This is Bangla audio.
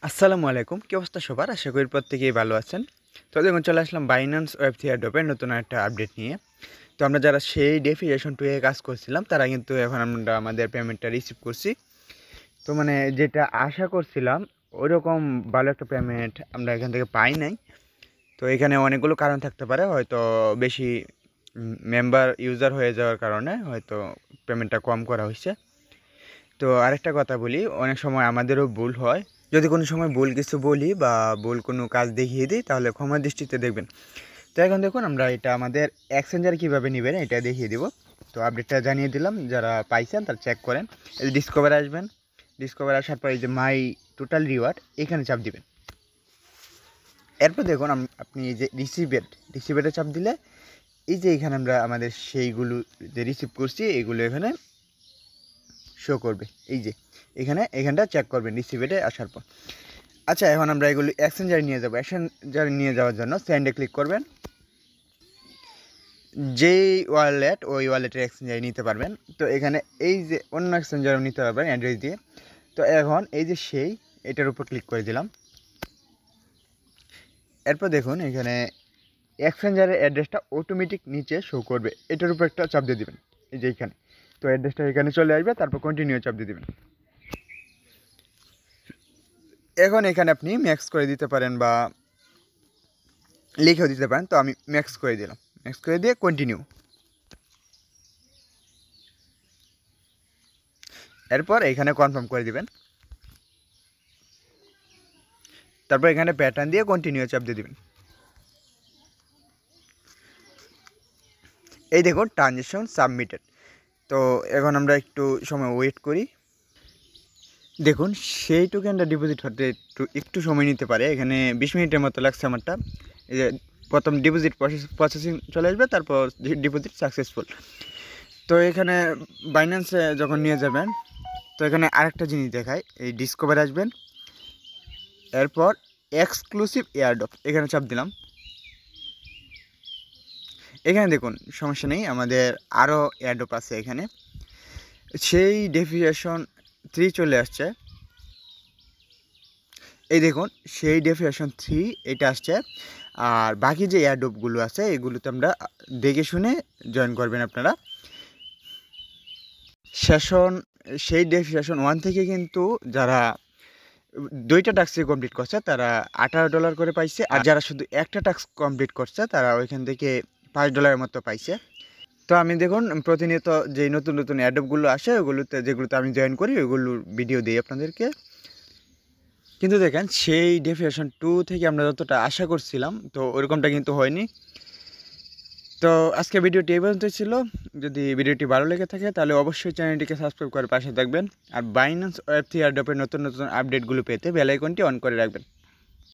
আসসালামু আলাইকুম, কি অবস্থা সবার? আশা করি প্রত্যেকেই ভালো আছেন। তো দেখুন, চলে আসলাম বাইন্যান্স ওয়েব থ্রি এয়ারড্রপের নতুন একটা আপডেট নিয়ে। তো আমরা যারা সেই ডেফিনেশন 2 এ কাজ করছিলাম তারা কিন্তু এখন আমরা আমাদের পেমেন্টটা রিসিভ করছি। তো মানে যেটা আশা করছিলাম ওইরকম ভালো একটা পেমেন্ট আমরা এখান থেকে পাই নাই। তো এখানে অনেকগুলো কারণ থাকতে পারে, হয়তো বেশি মেম্বার ইউজার হয়ে যাওয়ার কারণে হয়তো পেমেন্টটা কম করা হয়েছে। তো আরেকটা কথা বলি, অনেক সময় আমাদেরও ভুল হয়। যদি কোনো সময় ভুল কিছু বলি বা ভুল কোনো কাজ দেখিয়ে দিই তাহলে ক্ষমা দৃষ্টিতে দেখবেন। তো এখন দেখুন, আমরা এটা আমাদের এক্সচেঞ্জার কীভাবে নেবেন এটা দেখিয়ে দিব। তো আপডেটটা জানিয়ে দিলাম, যারা পাইছেন তারা চেক করেন। এই যে ডিসকভার আসবেন, ডিসকভার আসার পর এই যে মাই টোটাল রিওয়ার্ড এখানে চাপ দিবেন। এরপর দেখুন আপনি এই যে রিসিভেটে চাপ দিলে এই যে এখানে আমরা আমাদের সেইগুলো যে রিসিভ করছি এগুলো এখানে শো করবে। এই যে এখানটা চেক করবেন রিসিভেটে আসার পর। আচ্ছা, এখন আমরা এগুলো এক্সচেঞ্জারে নিয়ে যাবো। এক্সচেঞ্জারে নিয়ে যাওয়ার জন্য সেন্ডে ক্লিক করবেন। যেই ওয়ালেট ওই ওয়ালেটের এক্সচেঞ্জারে নিতে পারবেন। তো এখানে এই যে অন্য এক্সচেঞ্জারও নিতে পারবেন অ্যাড্রেস দিয়ে। তো এখন এই যে এটার উপর ক্লিক করে দিলাম। এরপর দেখুন এখানে এক্সচেঞ্জারের অ্যাড্রেসটা অটোমেটিক নিচে শো করবে, এটার উপর একটা চাপ দিয়ে দেবেন। এই যে এখানে, তো অ্যাড্রেসটা এখানে চলে আসবে, তারপর কন্টিনিউ চাপ দিয়ে দেবেন। এখন এখানে আপনি ম্যাক্স করে দিতে পারেন বা লিখেও দিতে পারেন। তো আমি ম্যাক্স করে দিলাম, ম্যাক্স করে দিয়ে কন্টিনিউ। এরপর এখানে কনফার্ম করে দিবেন। তারপর এখানে প্যাটার্ন দিয়ে কন্টিনিউ চাপ দিয়ে দিবেন। এই দেখুন ট্রানজ্যাকশন সাবমিটেড। তো এখন আমরা একটু সময় ওয়েট করি। দেখুন সেই টোকেনটা ডিপোজিট হতে একটু সময় নিতে পারে। এখানে 20 মিনিটের মতো লাগছে আমারটা। এই যে প্রথম ডিপোজিট প্রসেসিং চলে আসবে, তারপর ডিপোজিট সাকসেসফুল। তো এখানে বাইন্যান্সে যখন নিয়ে যাবেন, তো এখানে আরেকটা জিনিস দেখায়, এই ডিসকভার আসবেন। এরপর এক্সক্লুসিভ এয়ারড্রপ এখানে চাপ দিলাম। এখানে দেখুন সমস্যা নেই, আমাদের আরও এয়ারড্রপ আছে এখানে। সেই ডেফিনেশন 3 চলে আসছে। এই দেখুন সেই ডেফিনেশন 3 এটা আসছে। আর বাকি যে এয়ারড্রপগুলো আছে এগুলোতে আমরা দেখে শুনে জয়েন করবেন আপনারা। সেই ডেফিনেশন 1 থেকে কিন্তু যারা 2টা টাস্কই কমপ্লিট করছে তারা $18 করে পাইছে, আর যারা শুধু একটা টাস্ক কমপ্লিট করছে তারা ওইখান থেকে $5 মতো পাইছে। তো আমি দেখুন প্রতিনিয়ত যে নতুন নতুন অ্যাডপগুলো আসে যেগুলোতে আমি জয়েন করি ওইগুলোর ভিডিও দিই আপনাদেরকে। কিন্তু দেখেন সেই ডেফিনেশন 2 থেকে আমরা যতটা আশা করছিলাম তো ওরকমটা কিন্তু হয়নি। তো আজকে ভিডিওটি এই পর্যন্তই ছিল। যদি ভিডিওটি ভালো লেগে থাকে তাহলে অবশ্যই চ্যানেলটিকে সাবস্ক্রাইব করে পাশে থাকবেন। আর বাইন্যান্স ওয়েব থ্রি এয়ারড্রপের নতুন নতুন আপডেটগুলো পেতে বেল আইকনটি অন করে রাখবেন।